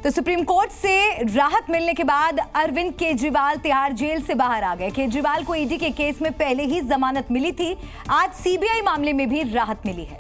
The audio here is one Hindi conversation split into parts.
तो सुप्रीम कोर्ट से राहत मिलने के बाद अरविंद केजरीवाल तिहाड़ जेल से बाहर आ गए। केजरीवाल को ईडी के केस में पहले ही जमानत मिली थी। आज सीबीआई मामले में भी राहत मिली है,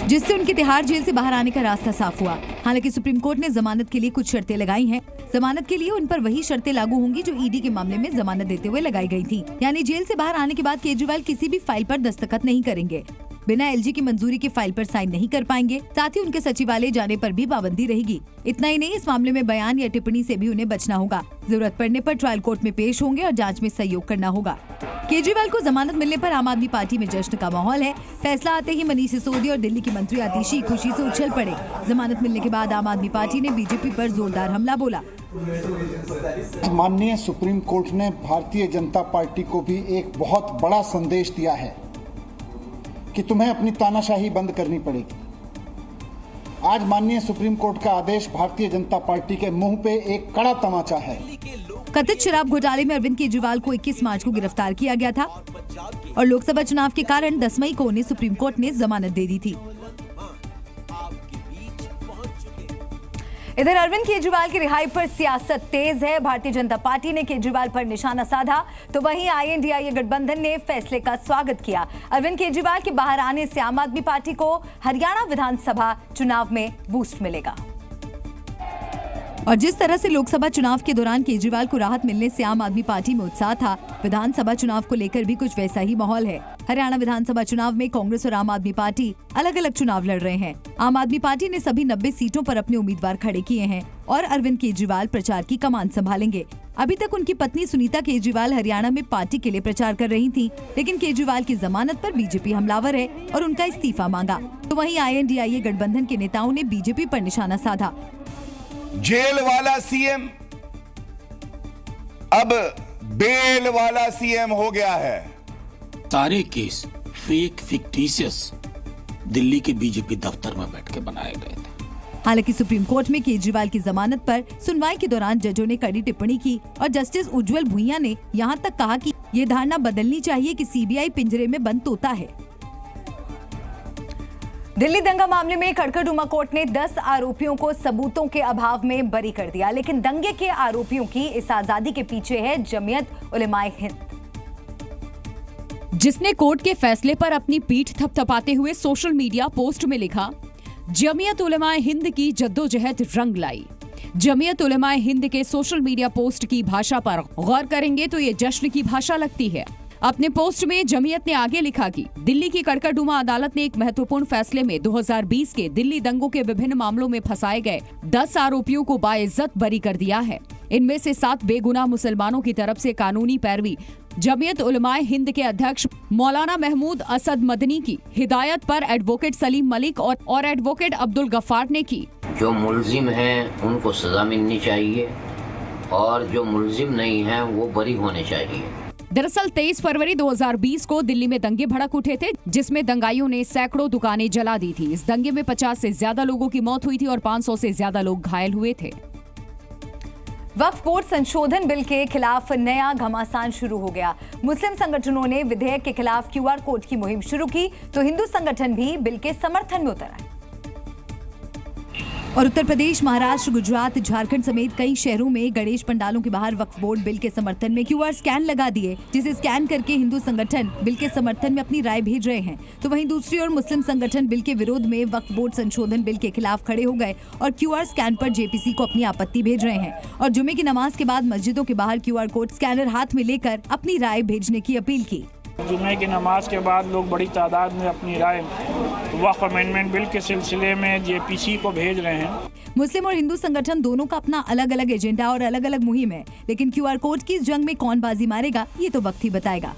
जिससे उनके तिहाड़ जेल से बाहर आने का रास्ता साफ हुआ। हालांकि सुप्रीम कोर्ट ने जमानत के लिए कुछ शर्तें लगाई हैं। जमानत के लिए उन पर वही शर्तें लागू होंगी जो ईडी के मामले में जमानत देते हुए लगाई गई थी। यानी जेल से बाहर आने के बाद केजरीवाल किसी भी फाइल पर दस्तखत नहीं करेंगे, बिना एलजी की मंजूरी के फाइल पर साइन नहीं कर पाएंगे। साथ ही उनके सचिवालय जाने पर भी पाबंदी रहेगी। इतना ही नहीं, इस मामले में बयान या टिप्पणी से भी उन्हें बचना होगा। जरूरत पड़ने पर ट्रायल कोर्ट में पेश होंगे और जांच में सहयोग करना होगा। केजरीवाल को जमानत मिलने पर आम आदमी पार्टी में जश्न का माहौल है। फैसला आते ही मनीष सिसोदिया और दिल्ली की मंत्री आतिशी खुशी से उछल पड़े। जमानत मिलने के बाद आम आदमी पार्टी ने बीजेपी पर जोरदार हमला बोला। माननीय सुप्रीम कोर्ट ने भारतीय जनता पार्टी को भी एक बहुत बड़ा संदेश दिया है कि तुम्हें अपनी तानाशाही बंद करनी पड़ेगी। आज माननीय सुप्रीम कोर्ट का आदेश भारतीय जनता पार्टी के मुंह पे एक कड़ा तमाचा है। कथित शराब घोटाले में अरविंद केजरीवाल को 21 मार्च को गिरफ्तार किया गया था और लोकसभा चुनाव के कारण 10 मई को उन्हें सुप्रीम कोर्ट ने जमानत दे दी थी। इधर अरविंद केजरीवाल की रिहाई पर सियासत तेज है। भारतीय जनता पार्टी ने केजरीवाल पर निशाना साधा, तो वहीं INDIA गठबंधन ने फैसले का स्वागत किया। अरविंद केजरीवाल के बाहर आने से आम आदमी पार्टी को हरियाणा विधानसभा चुनाव में बूस्ट मिलेगा। और जिस तरह से लोकसभा चुनाव के दौरान केजरीवाल को राहत मिलने से आम आदमी पार्टी में उत्साह था, विधानसभा चुनाव को लेकर भी कुछ वैसा ही माहौल है। हरियाणा विधानसभा चुनाव में कांग्रेस और आम आदमी पार्टी अलग अलग चुनाव लड़ रहे हैं। आम आदमी पार्टी ने सभी 90 सीटों पर अपने उम्मीदवार खड़े किए हैं और अरविंद केजरीवाल प्रचार की कमान संभालेंगे। अभी तक उनकी पत्नी सुनीता केजरीवाल हरियाणा में पार्टी के लिए प्रचार कर रही थी, लेकिन केजरीवाल की जमानत पर बीजेपी हमलावर है और उनका इस्तीफा मांगा। तो वहीं INDIA गठबंधन के नेताओं ने बीजेपी पर निशाना साधा। जेल वाला सीएम अब बेल वाला सीएम हो गया है। सारे केस फेक फिक्टिशियस दिल्ली के बीजेपी दफ्तर में बैठ के बनाए गए थे। हालांकि सुप्रीम कोर्ट में केजरीवाल की जमानत पर सुनवाई के दौरान जजों ने कड़ी टिप्पणी की और जस्टिस उज्जवल भुइया ने यहां तक कहा कि ये धारणा बदलनी चाहिए कि CBI पिंजरे में बंद तोता है। दिल्ली दंगा मामले में कड़कड़डूमा कोर्ट ने 10 आरोपियों को सबूतों के अभाव में बरी कर दिया, लेकिन दंगे के आरोपियों की इस आजादी के पीछे है जमीयत उलेमाए हिंद, जिसने कोर्ट के फैसले पर अपनी पीठ थपथपाते हुए सोशल मीडिया पोस्ट में लिखा, जमीयत उलेमाए हिंद की जद्दोजहद रंग लाई। जमीयत उलेमाए हिंद के सोशल मीडिया पोस्ट की भाषा पर गौर करेंगे तो ये जश्न की भाषा लगती है। अपने पोस्ट में जमीयत ने आगे लिखा कि दिल्ली की कड़कड़डूमा अदालत ने एक महत्वपूर्ण फैसले में 2020 के दिल्ली दंगों के विभिन्न मामलों में फंसाए गए 10 आरोपियों को बाइज्जत बरी कर दिया है। इनमें से 7 बेगुनाह मुसलमानों की तरफ से कानूनी पैरवी जमीयत उलेमाए हिंद के अध्यक्ष मौलाना महमूद असद मदनी की हिदायत पर एडवोकेट सलीम मलिक और एडवोकेट अब्दुल गफ्फार ने की। जो मुलजिम हैं उनको सजा मिलनी चाहिए और जो मुलजिम नहीं हैं वो बरी होने चाहिए। दरअसल 23 फरवरी 2020 को दिल्ली में दंगे भड़क उठे थे, जिसमें दंगाइयों ने सैकड़ों दुकानें जला दी थी। इस दंगे में 50 से ज्यादा लोगों की मौत हुई थी और 500 से ज्यादा लोग घायल हुए थे। वक्फ बोर्ड संशोधन बिल के खिलाफ नया घमासान शुरू हो गया। मुस्लिम संगठनों ने विधेयक के खिलाफ QR कोड की मुहिम शुरू की, तो हिंदू संगठन भी बिल के समर्थन में उतर आए। और उत्तर प्रदेश, महाराष्ट्र, गुजरात, झारखंड समेत कई शहरों में गणेश पंडालों के बाहर वक्फ बोर्ड बिल के समर्थन में QR स्कैन लगा दिए, जिसे स्कैन करके हिंदू संगठन बिल के समर्थन में अपनी राय भेज रहे हैं। तो वहीं दूसरी ओर मुस्लिम संगठन बिल के विरोध में वक्फ बोर्ड संशोधन बिल के खिलाफ खड़े हो गए और QR स्कैन पर JPC को अपनी आपत्ति भेज रहे हैं और जुमे की नमाज के बाद मस्जिदों के बाहर QR कोड स्कैनर हाथ में लेकर अपनी राय भेजने की अपील की। जुमे की नमाज के बाद लोग बड़ी तादाद में अपनी राय वक्फ अमेंडमेंट बिल के सिलसिले में JPC को भेज रहे हैं। मुस्लिम और हिंदू संगठन दोनों का अपना अलग अलग एजेंडा और अलग अलग मुहिम है, लेकिन QR कोड की इस जंग में कौन बाजी मारेगा ये तो वक्त ही बताएगा।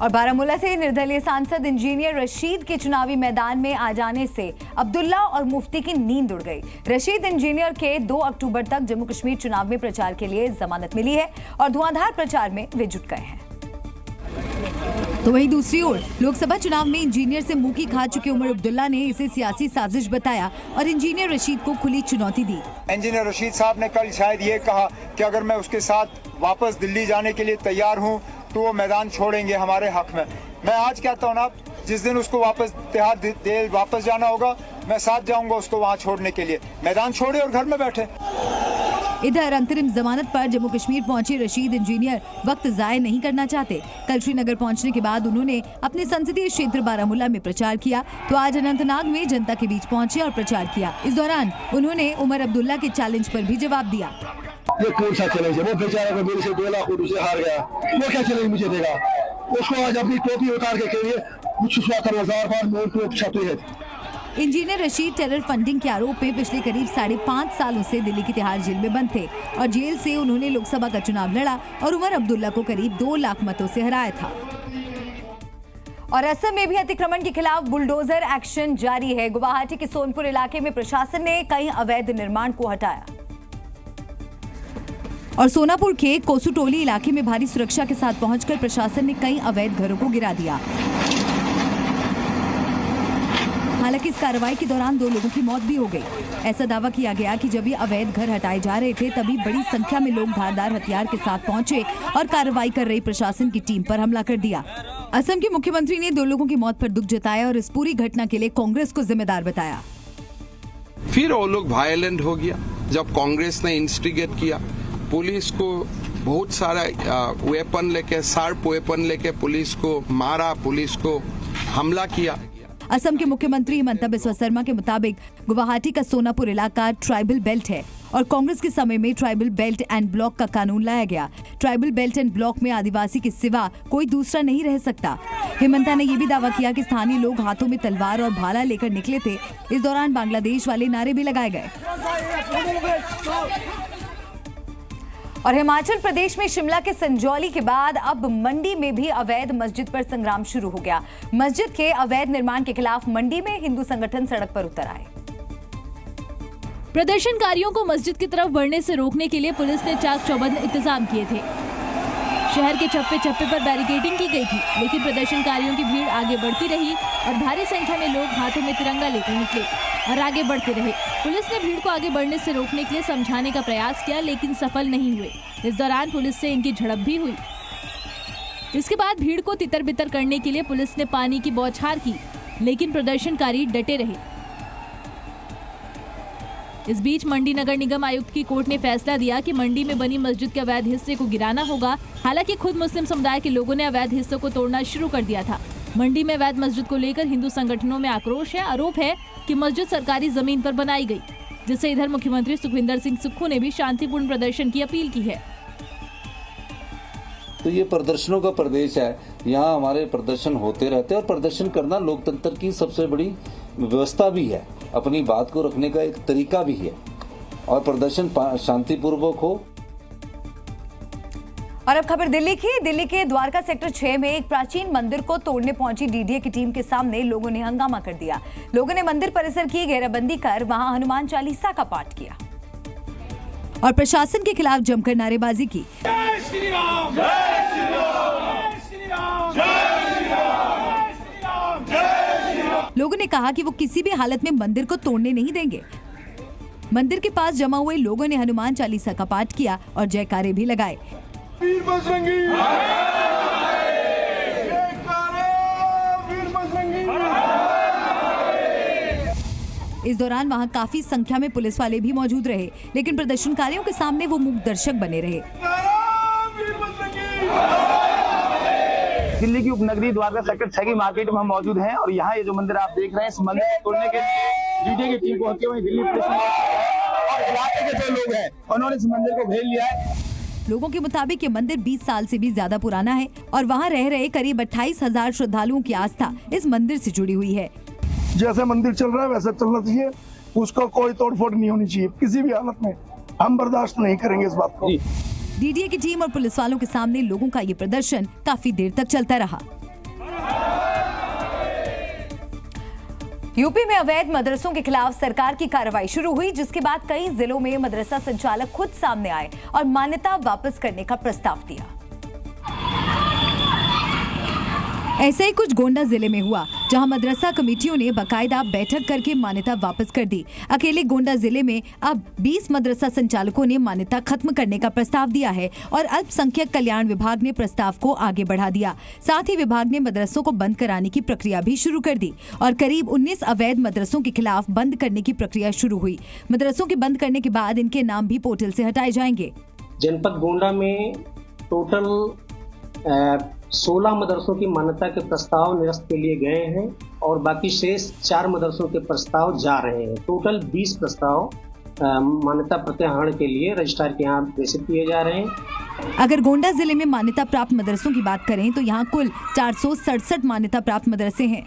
और बारामूला से निर्दलीय सांसद इंजीनियर रशीद के चुनावी मैदान में आ जाने से अब्दुल्ला और मुफ्ती की नींद उड़ गई। रशीद इंजीनियर के 2 अक्टूबर तक जम्मू कश्मीर चुनाव में प्रचार के लिए जमानत मिली है और धुआंधार प्रचार में वे जुट गए हैं। तो वहीं दूसरी ओर लोकसभा चुनाव में इंजीनियर से मुंह की खा चुके उमर अब्दुल्ला ने इसे सियासी साजिश बताया और इंजीनियर रशीद को खुली चुनौती दी। इंजीनियर रशीद साहब ने कल शायद ये कहा कि अगर मैं उसके साथ वापस दिल्ली जाने के लिए तैयार हूं तो वो मैदान छोड़ेंगे हमारे हक में। मैं आज कहता हूं ना, जिस दिन उसको वापस तिहाड़ जेल वापस जाना होगा मैं साथ जाऊंगा उसको वहां छोड़ने के लिए। मैदान छोड़े और घर में बैठे। इधर अंतरिम जमानत पर जम्मू कश्मीर पहुंचे रशीद इंजीनियर वक्त जाया नहीं करना चाहते। कल श्रीनगर पहुंचने के बाद उन्होंने अपने संसदीय क्षेत्र बारामूला में प्रचार किया, तो आज अनंतनाग में जनता के बीच पहुंचे और प्रचार किया। इस दौरान उन्होंने उमर अब्दुल्ला के चैलेंज पर भी जवाब दिया। ये कौन सा चैलेंज है? वो बेचारा मेरे से 2 लाख रुपए हार गया, वो क्या चैलेंज मुझे देगा? उसको आज अपनी टोपी उतार के कहिए कुछ छाती है। इंजीनियर रशीद टेरर फंडिंग के आरोप में पिछले करीब 5.5 सालों से दिल्ली की तिहाड़ जेल में बंद थे और जेल से उन्होंने लोकसभा का चुनाव लड़ा और उमर अब्दुल्ला को करीब 2 लाख मतों से हराया था। और असम में भी अतिक्रमण के खिलाफ बुलडोजर एक्शन जारी है। गुवाहाटी के सोनपुर इलाके में प्रशासन ने कई अवैध निर्माण को हटाया और सोनापुर के कोसुटोली इलाके में भारी सुरक्षा के साथ पहुंचकर प्रशासन ने कई अवैध घरों को गिरा दिया। हालांकि इस कार्रवाई के दौरान 2 लोगों की मौत भी हो गई। ऐसा दावा किया गया कि जब ये अवैध घर हटाए जा रहे थे तभी बड़ी संख्या में लोग धारदार हथियार के साथ पहुंचे और कार्रवाई कर रही प्रशासन की टीम पर हमला कर दिया। असम के मुख्यमंत्री ने 2 लोगों की मौत पर दुख जताया और इस पूरी घटना के लिए कांग्रेस को जिम्मेदार बताया। फिर वो लोग वायलेंट हो गया जब कांग्रेस ने इंस्टिगेट किया। पुलिस को बहुत सारा वेपन लेके, शार्प वेपन लेके पुलिस को मारा, पुलिस को हमला किया। असम के मुख्यमंत्री हिमंता बिस्वा शर्मा के मुताबिक गुवाहाटी का सोनापुर इलाका ट्राइबल बेल्ट है और कांग्रेस के समय में ट्राइबल बेल्ट एंड ब्लॉक का कानून लाया गया। ट्राइबल बेल्ट एंड ब्लॉक में आदिवासी के सिवा कोई दूसरा नहीं रह सकता। हिमंता ने यह भी दावा किया कि स्थानीय लोग हाथों में तलवार और भाला लेकर निकले थे। इस दौरान बांग्लादेश वाले नारे भी लगाए गए। और हिमाचल प्रदेश में शिमला के संजौली के बाद अब मंडी में भी अवैध मस्जिद पर संग्राम शुरू हो गया। मस्जिद के अवैध निर्माण के खिलाफ मंडी में हिंदू संगठन सड़क पर उतर आए। प्रदर्शनकारियों को मस्जिद की तरफ बढ़ने से रोकने के लिए पुलिस ने चाक चौबंद इंतजाम किए थे। शहर के चप्पे चप्पे पर बैरिकेडिंग की गई थी, लेकिन प्रदर्शनकारियों की भीड़ आगे बढ़ती रही और भारी संख्या में लोग हाथों में तिरंगा लेकर निकले और आगे बढ़ते रहे। पुलिस ने भीड़ को आगे बढ़ने से रोकने के लिए समझाने का प्रयास किया, लेकिन सफल नहीं हुए। इस दौरान पुलिस से इनकी झड़प भी हुई। इसके बाद भीड़ को तितर बितर करने के लिए पुलिस ने पानी की बौछार की, लेकिन प्रदर्शनकारी डटे रहे। इस बीच मंडी नगर निगम आयुक्त की कोर्ट ने फैसला दिया कि मंडी में बनी मस्जिद के अवैध हिस्से को गिराना होगा। हालांकि खुद मुस्लिम समुदाय के लोगों ने अवैध हिस्सों को तोड़ना शुरू कर दिया था। मंडी में अवैध मस्जिद को लेकर हिंदू संगठनों में आक्रोश है। आरोप है कि मस्जिद सरकारी जमीन पर बनाई गई, जिससे इधर मुख्यमंत्री सुखविंदर सिंह सुक्खू ने भी शांतिपूर्ण प्रदर्शन की अपील की है। तो ये प्रदर्शनों का प्रदेश है, यहाँ हमारे प्रदर्शन होते रहते हैं और प्रदर्शन करना लोकतंत्र की सबसे बड़ी व्यवस्था भी है, अपनी बात को रखने का एक तरीका भी है और प्रदर्शन शांतिपूर्वक हो। और अब खबर दिल्ली की। दिल्ली के द्वारका सेक्टर 6 में एक प्राचीन मंदिर को तोड़ने पहुंची डीडीए की टीम के सामने लोगों ने हंगामा कर दिया। लोगों ने मंदिर परिसर की घेराबंदी कर वहां हनुमान चालीसा का पाठ किया और प्रशासन के खिलाफ जमकर नारेबाजी की। जय श्री राम, जय श्री राम, जय श्री राम, जय श्री राम, जय श्री राम, जय श्री राम। लोगों ने कहा कि वो किसी भी हालत में मंदिर को तोड़ने नहीं देंगे। मंदिर के पास जमा हुए लोगों ने हनुमान चालीसा का पाठ किया और जयकारे भी लगाए। वीर बजरंगी, वीर बजरंगी। इस दौरान वहां काफी संख्या में पुलिस वाले भी मौजूद रहे, लेकिन प्रदर्शनकारियों के सामने वो मूक दर्शक बने रहे। दिल्ली की उपनगरी द्वारका सेक्टर 6 की मार्केट में हम मौजूद हैं और यहाँ ये जो मंदिर आप देख रहे हैं, इस मंदिर को तोड़ने के लिए डीडीए की टीम पहुंची हुई दिल्ली पुलिस और इलाके के जो लोग हैं उन्होंने इस मंदिर को घेर लिया है। लोगों के मुताबिक ये मंदिर 20 साल से भी ज्यादा पुराना है और वहाँ रह रहे करीब 28,000 श्रद्धालुओं की आस्था इस मंदिर से जुड़ी हुई है। जैसे मंदिर चल रहा है वैसे चलना चाहिए, उसको कोई तोड़फोड़ नहीं होनी चाहिए किसी भी हालत में। हम बर्दाश्त नहीं करेंगे इस बात को। डीडीए की टीम और पुलिस वालों के सामने लोगों का ये प्रदर्शन काफी देर तक चलता रहा। यूपी में अवैध मदरसों के खिलाफ सरकार की कार्रवाई शुरू हुई, जिसके बाद कई जिलों में मदरसा संचालक खुद सामने आए और मान्यता वापस करने का प्रस्ताव दिया। ऐसा ही कुछ गोंडा जिले में हुआ, जहां मदरसा कमेटियों ने बाकायदा बैठक करके मान्यता वापस कर दी। अकेले गोंडा जिले में अब 20 मदरसा संचालकों ने मान्यता खत्म करने का प्रस्ताव दिया है और अल्पसंख्यक कल्याण विभाग ने प्रस्ताव को आगे बढ़ा दिया। साथ ही विभाग ने मदरसों को बंद कराने की प्रक्रिया भी शुरू कर दी और करीब 19 अवैध मदरसों के खिलाफ बंद करने की प्रक्रिया शुरू हुई। मदरसों के बंद करने के बाद इनके नाम भी पोर्टल से हटाए जाएंगे। जनपद गोंडा में टोटल 16 मदरसों की मान्यता के प्रस्ताव निरस्त के लिए गए हैं और बाकी शेष 4 मदरसों के प्रस्ताव जा रहे हैं। टोटल 20 प्रस्ताव मान्यता प्रत्याहार के लिए रजिस्ट्रार के यहाँ प्रेषित किए जा रहे हैं। अगर गोंडा जिले में मान्यता प्राप्त मदरसों की बात करें तो यहाँ कुल 467 मान्यता प्राप्त मदरसे हैं।